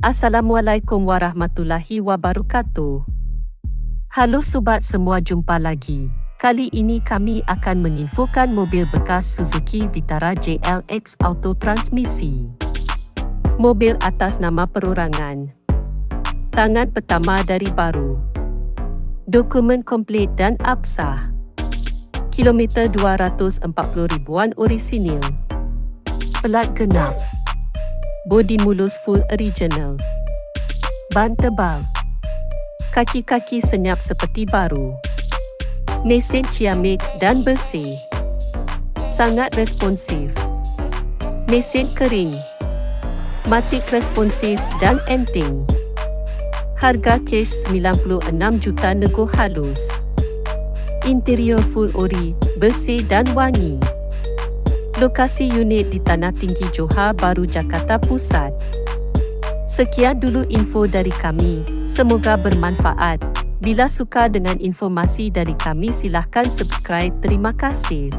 Assalamualaikum warahmatullahi wabarakatuh. Halo sobat semua, jumpa lagi. Kali ini kami akan menginfokan mobil bekas Suzuki Vitara JLX Auto Transmisi. Mobil atas nama perorangan. Tangan pertama dari baru. Dokumen komplit dan absah. Kilometer 240 ribuan orisinil. Pelat genap. Bodi mulus full original. Ban tebal. Kaki-kaki senyap seperti baru. Mesin ciamik dan bersih. Sangat responsif. Mesin kering. Matic responsif dan enteng. Harga cash 96 juta nego halus. Interior full ori, bersih dan wangi. Lokasi unit di Tanah Tinggi Johor Bahru, Jakarta Pusat. Sekian dulu info dari kami, semoga bermanfaat. Bila suka dengan informasi dari kami, silahkan subscribe. Terima kasih.